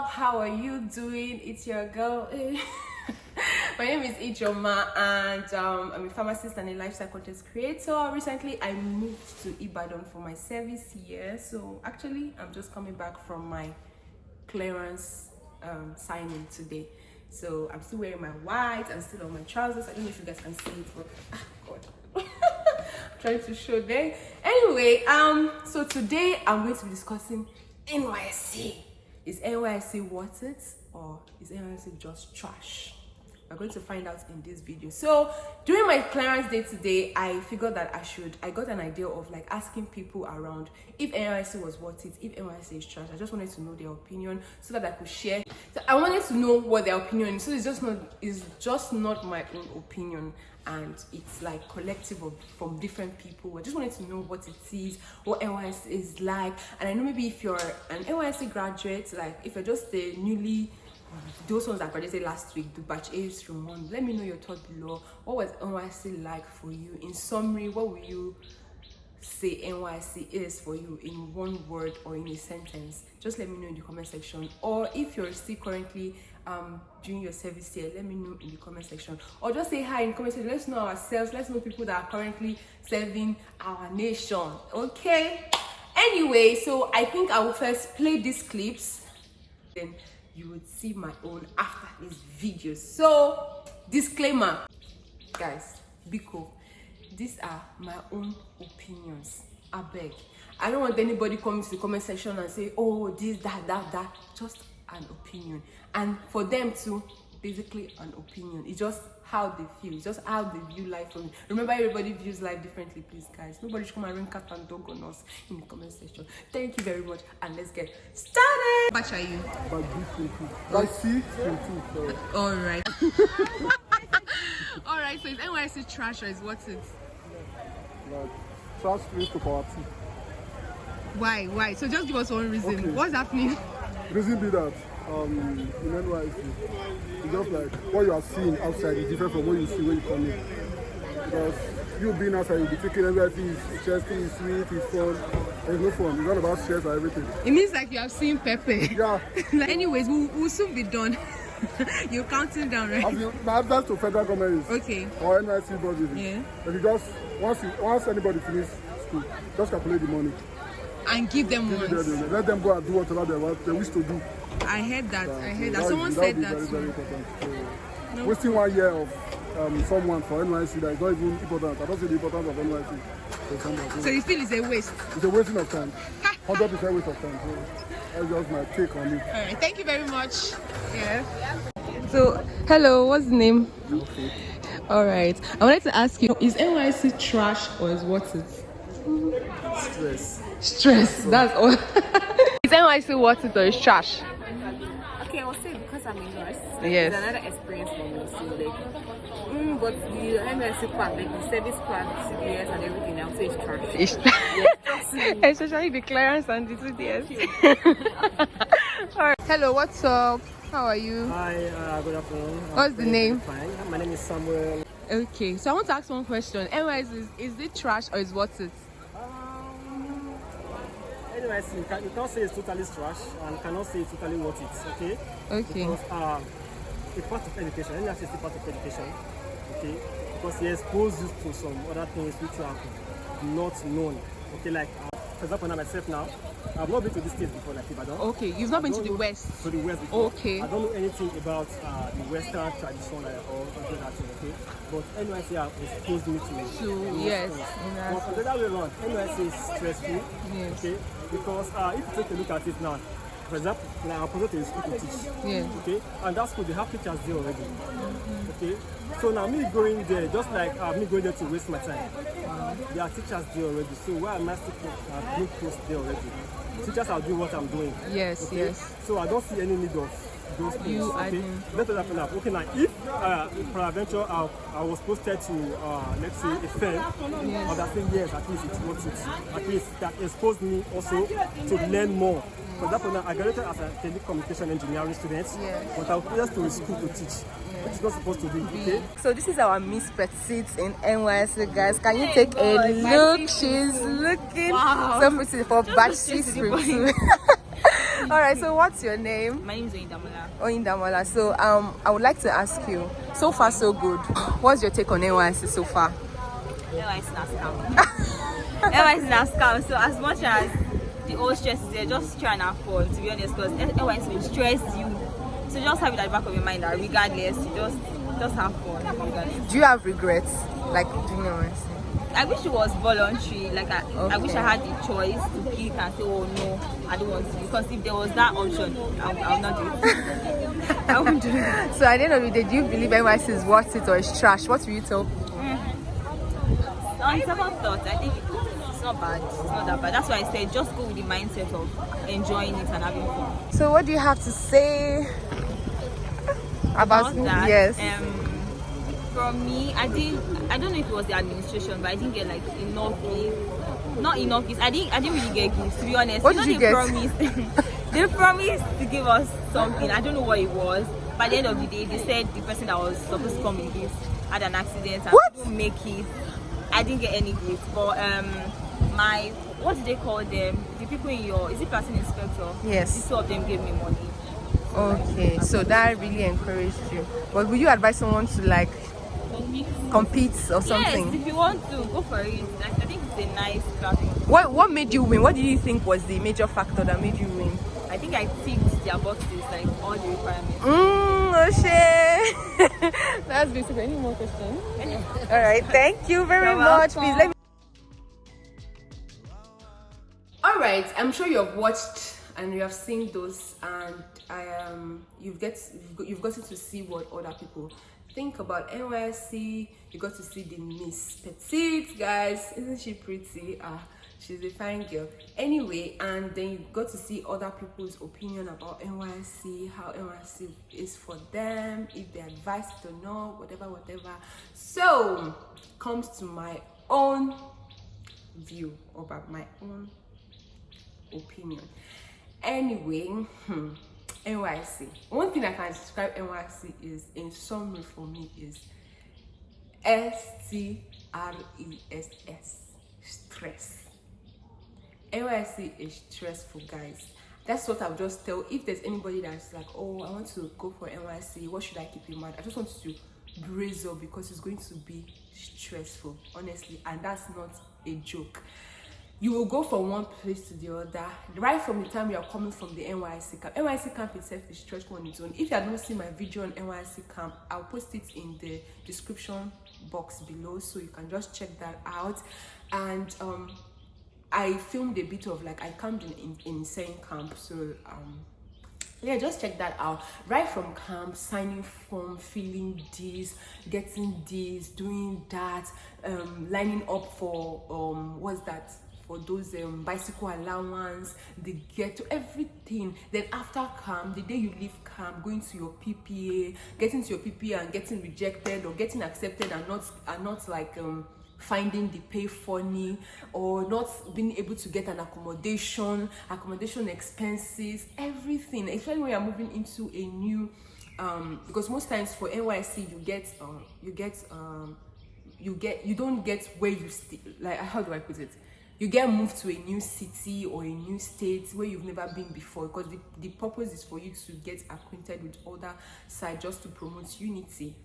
up? How are you doing? It's your girl. My name is Ejeomah, and I'm a pharmacist and a lifestyle content creator. Recently, I moved to Ibadan for my service year. So actually, I'm just coming back from my clearance signing today. So I'm still wearing my white. I'm still on my trousers. I don't know if you guys can see it, but God. Trying to show them. Anyway, so today I'm going to be discussing Nysc. Is Nysc worth it, or is Nysc just trash? We're going to find out in this video. So during my clearance day today, I figured that I got an idea of like asking people around if Nysc was worth it, if Nysc is trash. I just wanted to know their opinion so that I could share. So I wanted to know what their opinion is. So it's just not my own opinion, and it's like collective from different people. I just wanted to know what it is, what Nysc is like. And I know maybe if you're an Nysc graduate, like if you're just a those ones that graduated last week, the batch A's from 1, let me know your thought below. What was Nysc like for you? In summary, what will you say Nysc is for you in one word or in a sentence? Just let me know in the comment section. Or if you're still currently doing your service here, let me know in the comment section. Or just say hi in the comment section. Let's know ourselves. Let's know people that are currently serving our nation. Okay? Anyway, so I think I will first play these clips, then you would see my own after this video. So disclaimer, guys, Biko, these are my own opinions. I beg, I don't want anybody coming to the comment section and say, oh, this, that. Just an opinion. And for them to basically an opinion, it's just how they feel, it's just how they view life. From remember, everybody views life differently, please, guys. Nobody should come and ring cat and dog on us in the comment section. Thank you very much, and let's get started. How much are you? All right. All right. So is Nysc trash or is what it? Like trash to poverty. Why? So just give us one reason. Okay. What's happening? Reason be that in Nysc, it's just like what you are seeing outside is different from what you see when you come in. Because you being outside, you'll be thinking everything is interesting, it's sweet, it's fun. There's no fun. It's all about stress and everything. It means like you have seen Pepe. Yeah. Like, anyways, we'll soon be done. You're counting down, right? My advice to federal government is okay. Or Nysc bodies. Yeah. If you just once anybody finish school, just calculate the money. And give them once. Let them go and do whatever they wish to do. I heard that. Someone said that. Very important. So, wasting 1 year of someone for Nysc that is not even important. I don't see the importance of Nysc. So you feel it's a waste? It's a wasting of time. 100% waste of time. So that's just my take on it. Alright, thank you very much. Yeah. So, hello, what's the name? Okay. Alright, I wanted to ask you, is Nysc trash or is what it? Stress, that's all. Is Nysc worth it or is trash? Okay, I'll say because I'm a nurse. Yes. It's another experience for me. So like, but the Nysc part, like the service part, CBS and everything, I'll say it's trash. It's especially the clearance and the 2 years. Alright. Hello, what's up? How are you? Hi, good afternoon. What's the name? Fine. My name is Samuel. Okay, so I want to ask one question. Nysc, is it trash or is worth it? Anyways, you can't say it's totally trash and cannot say it's totally worth it, okay? Okay. Because it's part of education. Nysc is a part of education, okay? Because it exposes you to some other things which you have not known, okay? Like, for example, now myself now, I've not been to this state before, like Ibadan. Okay, you've not been to the west? To the west before. Okay. I don't know anything about the Western tradition or something like that, okay? But Nysc has exposed me to yes. But on the other way around, Nysc is stressful, yes. okay? Because if you take a look at it now, for example, like I'm supposed to a school to teach, Yeah. okay? And that school, they have teachers there already, okay? So now me going there, just like me going there to waste my time, there are teachers there already. So why am I still being close there already? Teachers are doing what I'm doing. Yes, okay? yes. So I don't see any need of those things. You okay? Better than that. Okay, now if peradventure I was posted to let's say a fair, yes. or that thing, yes, at least it's worth it. At least that exposed me also to learn more. For example, now I graduated as a telecommunication engineering student, yes. but I was to a school to teach. Which is not supposed to be, okay? So this is our Miss Petite in Nysc, guys. Can you take a look? She's looking so pretty for batch 6 review. All right, so what's your name? My name is Oindamola. Oindamola. So I would like to ask you, so far so good. What's your take on NYSC so far? NYSC is a scam. NYSC is a scam. So as much as the old stress is there, just try and have fun, to be honest, because NYSC will stress you. So just have it at the back of your mind that regardless, you just have fun. Regardless. Do you have regrets, like doing NYSC? I wish it was voluntary. Like I wish I had the choice to pick and say, oh no, I don't want to. Because if there was that option, I would not do it. I wouldn't do it. So at the end of the day, do you believe NYSC is worth it or it's trash? What will you tell people? On second thought, I think it's not bad. It's not that bad. That's why I said just go with the mindset of enjoying it and having fun. So what do you have to say about that? Yes. From me, I don't know if it was the administration, but I didn't get like enough gifts. Not enough gifts. I didn't really get gifts, to be honest. What did you get? They promised to give us something. I don't know what it was. By the end of the day, they said the person that was supposed to come with gifts had an accident and couldn't make it. I didn't get any gifts. But what do they call them? The people in is it person inspector? Yes. The two of them gave me money. Okay, so that really encouraged you. But would you advise someone to like compete or something? Yes, if you want to, go for it. I think it's a nice platform. What made you win? What do you think was the major factor that made you win? I think I ticked their boxes, like all the requirements. Oshe. That's beautiful. Any more questions? All right, thank you very much. Please let me. All right, I'm sure you have watched and you have seen those, and you've gotten to see what other people think about NYSC. You got to see the Miss Petite, guys. Isn't she pretty? She's a fine girl. Anyway, and then you got to see other people's opinion about NYSC, how NYSC is for them, if they advise it or not, whatever. So, comes to my own view about my own opinion. Anyway, NYSC. One thing I can describe NYSC is, in summary for me, is STRESS. Stress. NYSC is stressful, guys. That's what I'll just tell. If there's anybody that's like, oh, I want to go for NYSC, what should I keep in mind? I just want you to brace up because it's going to be stressful, honestly, and that's not a joke. You will go from one place to the other right from the time you are coming from the NYSC camp. NYSC camp itself is stressful on its own. If you have not seen my video on NYSC camp, I'll post it in the description box below, so you can just check that out. And I filmed a bit of like I camped in same camp, so yeah, just check that out. Right from camp, signing form, feeling this, getting this, doing that, lining up for what's that? For those bicycle allowance, the get to everything. Then after camp, the day you leave camp, going to your PPA, getting to your PPA and getting rejected or getting accepted and not like finding the pay funny, or not being able to get an accommodation expenses, everything. Especially when you're moving into a new because most times for NYSC you don't get where you stay. Like, how do I put it? You get moved to a new city or a new state where you've never been before, because the purpose is for you to get acquainted with other side, just to promote unity.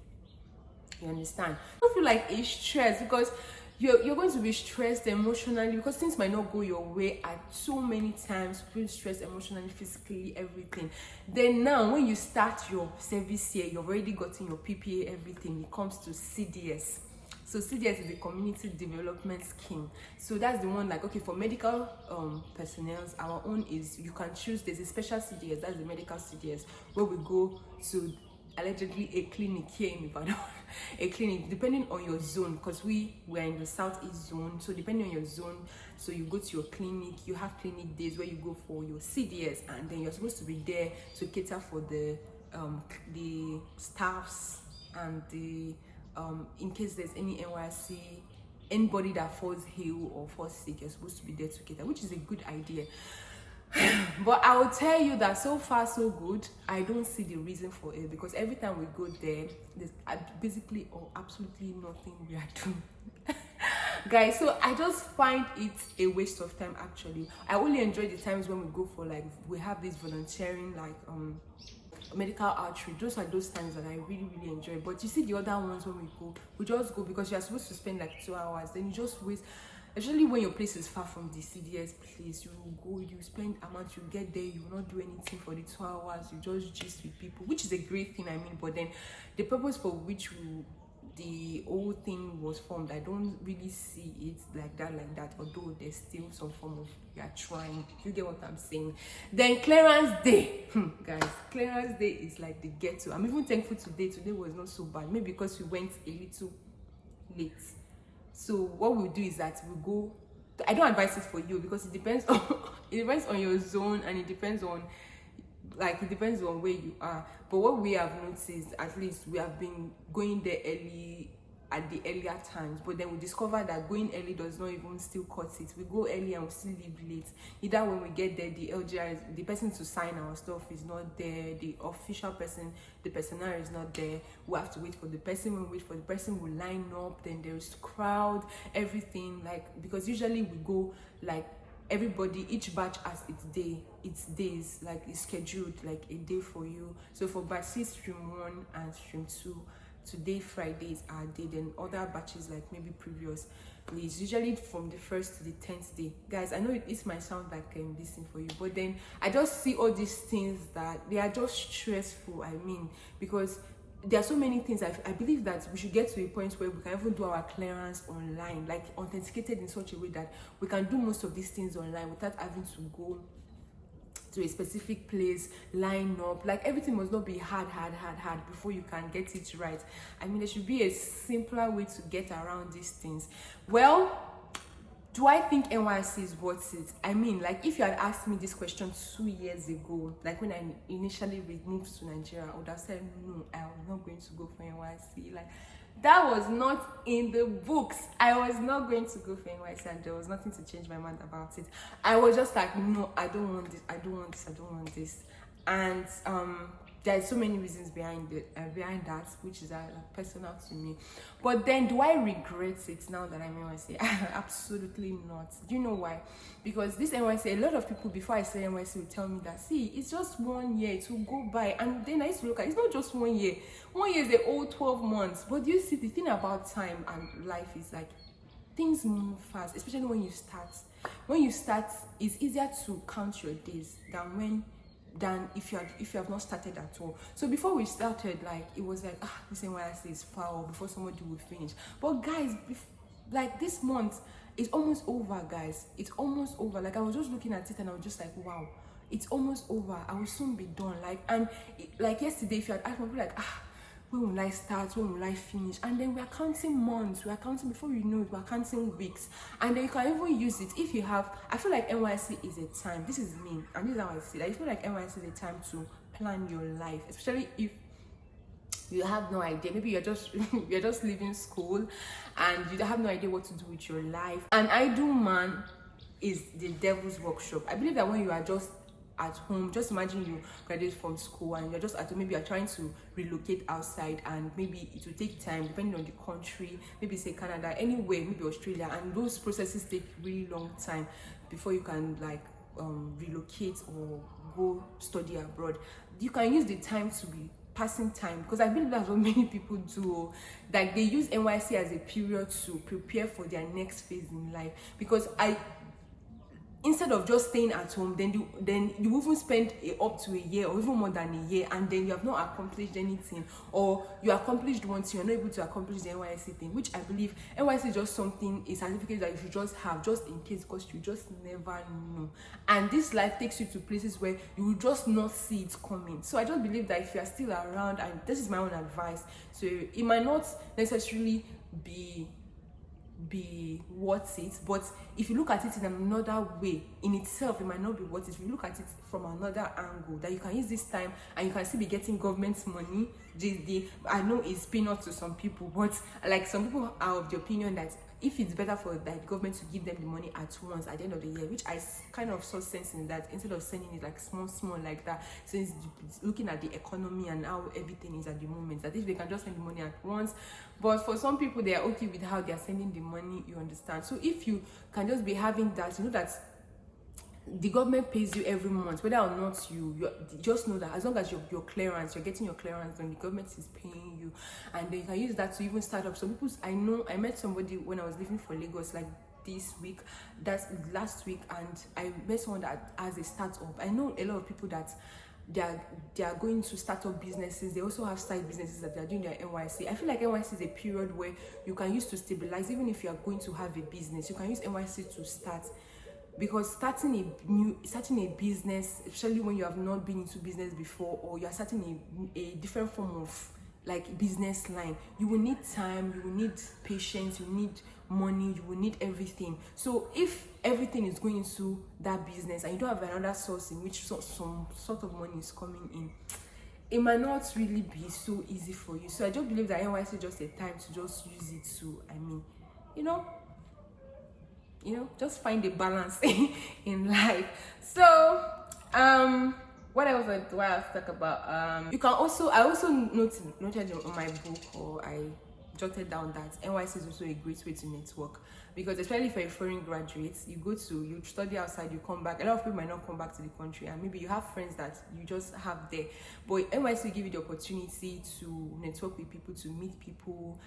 You understand? I don't feel like it's stress, because you're going to be stressed emotionally because things might not go your way at so many times. Feel stressed emotionally, physically, everything. Then now when you start your service year, you've already gotten your PPA, everything. It comes to CDS. So CDS is the community development scheme. So that's the one, like, okay, for medical personnel, our own is, you can choose, there's a special CDS, that's the medical CDS, where we go to allegedly a clinic here in Ibadan. A clinic, depending on your zone, because we're in the southeast zone, so depending on your zone, so you go to your clinic, you have clinic days where you go for your CDS, and then you're supposed to be there to cater for the staffs and the in case there's any NYSC, anybody that falls ill or falls sick, you're supposed to be there to cater, which is a good idea. But I will tell you that so far so good. I don't see the reason for it, because every time we go there, there's basically or absolutely nothing we are doing. Guys, so I just find it a waste of time. Actually, I only enjoy the times when we go for like, we have this volunteering, like medical outreach. Those are those times that I really enjoy. But you see the other ones, when we go, we just go because you're supposed to spend like 2 hours, then you just waste. Especially when your place is far from the CDS place, you will go, you spend amount, you get there, you will not do anything for the 2 hours, you just gist with people, which is a great thing, I mean. But then the purpose for which the whole thing was formed, I don't really see it like that, although there's still some form of, we are trying. You get what I'm saying? Then clearance day, guys, clearance day is like the ghetto. I'm even thankful today was not so bad, maybe because we went a little late. So what we'll do is that we'll go, I don't advise it for you because it depends on your zone, and it depends on where you are. But what we have noticed, at least we have been going there early at the earlier times, but then we discovered that going early does not even still cut it. We go early and we still leave late. Either when we get there, the LGR, the person to sign our stuff is not there, the official person, the personnel is not there. We have to wait for the person. When we wait for the person, we line up, then there's crowd, everything, like, because usually we go like everybody, each batch has its days, like it's scheduled like a day for you. So for batch 6, stream 1 and stream 2, today Friday is our day. Then other batches, like maybe previous, it's usually from the 1st to the 10th day. Guys, I know it might sound like this thing for you, but then I just see all these things that they are just stressful. I mean, because there are so many things. I believe that we should get to a point where we can even do our clearance online, like authenticated in such a way that we can do most of these things online without having to go to a specific place, line up. Like, everything must not be hard before you can get it right. I mean, there should be a simpler way to get around these things. Well, do I think NYSC is worth it? I mean, like, if you had asked me this question 2 years ago, like when I initially moved to Nigeria, I would have said, no, I'm not going to go for NYSC. Like, that was not in the books. I was not going to go for NYSC, and there was nothing to change my mind about it. I was just like, no, I don't want this, I don't want this. And there are so many reasons behind that, which is personal to me. But then, do I regret it now that I'm NYSC? Absolutely not. Do you know why? Because this NYSC, a lot of people before I say NYSC will tell me that, see, it's just 1 year, it will go by. And then I used to look at, it's not just 1 year. 1 year is the whole 12 months. But you see, the thing about time and life is like, things move fast, especially when you start. When you start, it's easier to count your days than if you have not started at all. So before we started, like, it was like, this NYSC is far, or before somebody will finish. But guys, like, this month is almost over, guys. It's almost over. Like, I was just looking at it and I was just like, wow, it's almost over. I will soon be done. Like, and like yesterday, if you had asked me, I'd be like, when will I start? When will I finish? And then we are counting months. We are counting, before you know it, we are counting weeks. And then you can even use it if you have, I feel like NYSC is a time. This is me, and this is how I see it. I feel like NYSC is a time to plan your life, especially if you have no idea. Maybe you're just leaving school and you have no idea what to do with your life. An idle man is the devil's workshop. I believe that when you are just at home, just imagine you graduate from school and you're just at home, maybe you're trying to relocate outside, and maybe it will take time depending on the country, maybe say Canada, anywhere, maybe Australia, and those processes take really long time before you can like relocate or go study abroad. You can use the time to be passing time, because I believe that's what many people do. Like, they use NYSC as a period to prepare for their next phase in life. Because instead of just staying at home, then you even spend up to a year or even more than a year, and then you have not accomplished anything, or you accomplished one thing, you're not able to accomplish the NYSC thing, which I believe NYSC is just something, a certificate that you should just have, just in case, because you just never know. And this life takes you to places where you will just not see it coming. So I just believe that if you are still around, and this is my own advice, so it might not necessarily be worth it, but if you look at it in another way, in itself, it might not be worth it. If you look at it from another angle, that you can use this time and you can still be getting government money. I know it's peanuts to some people, but like, some people are of the opinion that if it's better for the government to give them the money at once at the end of the year, which I kind of saw sense in that, instead of sending it like small like that, since it's looking at the economy and how everything is at the moment, that if they can just send the money at once. But for some people, they are okay with how they are sending the money, you understand. So if you can just be having that, you know that the government pays you every month, whether or not you just know that as long as you're getting your clearance, then the government is paying you, and then you can use that to even start up. So people, I met somebody when I was living for Lagos, like this week, that's last week, and I met someone that has a startup. I know a lot of people that they are going to start up businesses. They also have side businesses that they are doing their NYC. I feel like NYC is a period where you can use to stabilize. Even if you are going to have a business, you can use NYC to start. Because starting a business, especially when you have not been into business before, or you are starting a different form of like business line, you will need time, you will need patience, you will need money, you will need everything. So if everything is going into that business and you don't have another source in which some sort of money is coming in, it might not really be so easy for you. So I just believe that NYC is just a time to just use it to, just find a balance in life. So what else do I have to talk about? You can also, I also noted on my book, or I jotted down that NYC is also a great way to network, because especially if you're a foreign graduate, you study outside, you come back. A lot of people might not come back to the country, and maybe you have friends that you just have there, but NYC will give you the opportunity to network with people, to meet people.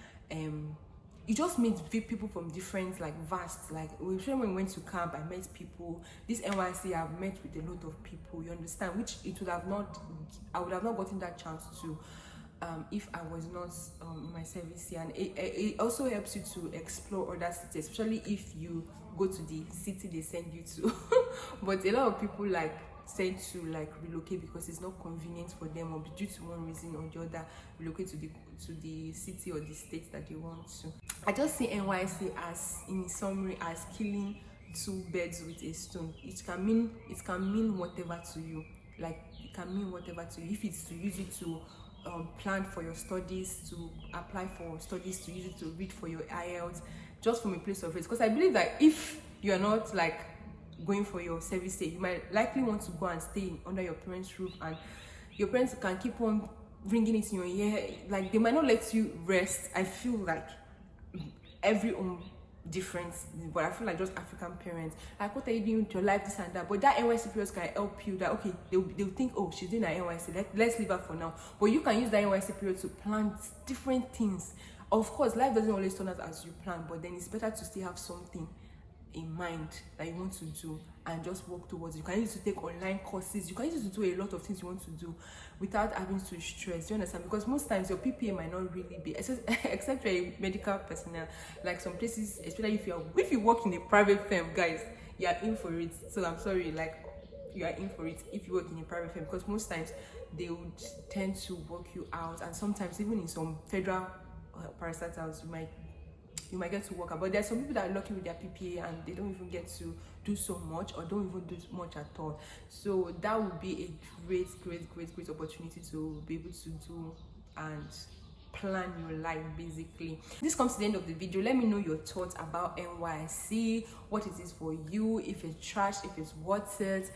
You just meet people from different, like, vast, like, when we went to camp, I met people. This NYC, I've met with a lot of people, you understand, which I would have not gotten that chance to if I was not in my service here. And it also helps you to explore other cities, especially if you go to the city they send you to. But a lot of people tend to relocate because it's not convenient for them, or due to one reason or the other, relocate to the city or the state that they want to. I just see NYC as, in summary, as killing two birds with a stone. It can mean whatever to you. Like, it can mean whatever to you. If it's to use it to plan for your studies, to apply for studies, to use it to read for your IELTS, just from a place of rest. Because I believe that if you're not going for your service day, you might likely want to go and stay under your parents' roof, and your parents can keep on ringing it in your ear. Like, they might not let you rest. I feel like every home different, but I feel like just African parents, like, what are you doing to your life, this and that. But that NYC period can help you, that okay, they'll think, oh, she's doing her NYC, let's leave her for now. But you can use that NYC period to plan different things. Of course, life doesn't always turn out as you plan, but then it's better to still have something in mind that you want to do and just work towards it. You can use it to take online courses, you can use it to do a lot of things you want to do without having to stress. You understand? Because most times your PPA might not really be, except you're a medical personnel, like some places, especially if you work in a private firm, guys, you are in for it. So I'm sorry, you are in for it if you work in a private firm, because most times they would tend to work you out, and sometimes even in some federal parastatals you might get to work out. But there's some people that are lucky with their PPA and they don't even get to do so much, or don't even do much at all. So that would be a great opportunity to be able to do and plan your life, basically. This comes to the end of the video. Let me know your thoughts about NYC, what it is for you, if it's trash, if it's worth it,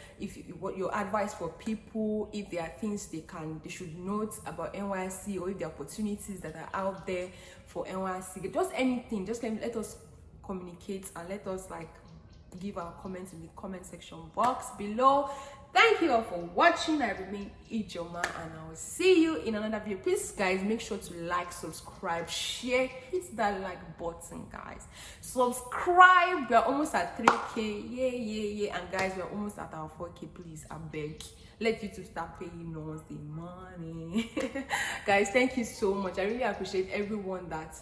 what your advice for people, if there are things they should note about NYC, or if there are opportunities that are out there for NYC, just anything. Just let us communicate, and let us give our comments in the comment section box below. Thank you all for watching. I remain Ejeomah, and I will see you in another video. Please, guys, make sure to like, subscribe, share, hit that like button, guys. Subscribe. We're almost at 3K. Yeah. And guys, we're almost at our 4K. Please, I beg. Let YouTube start paying us the money. Guys, thank you so much. I really appreciate everyone that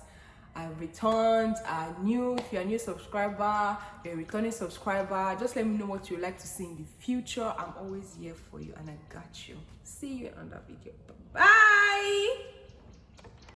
returned, are new. If you're a new subscriber, you're a returning subscriber, just let me know what you'd like to see in the future. I'm always here for you, and I got you. See you in another video. Bye.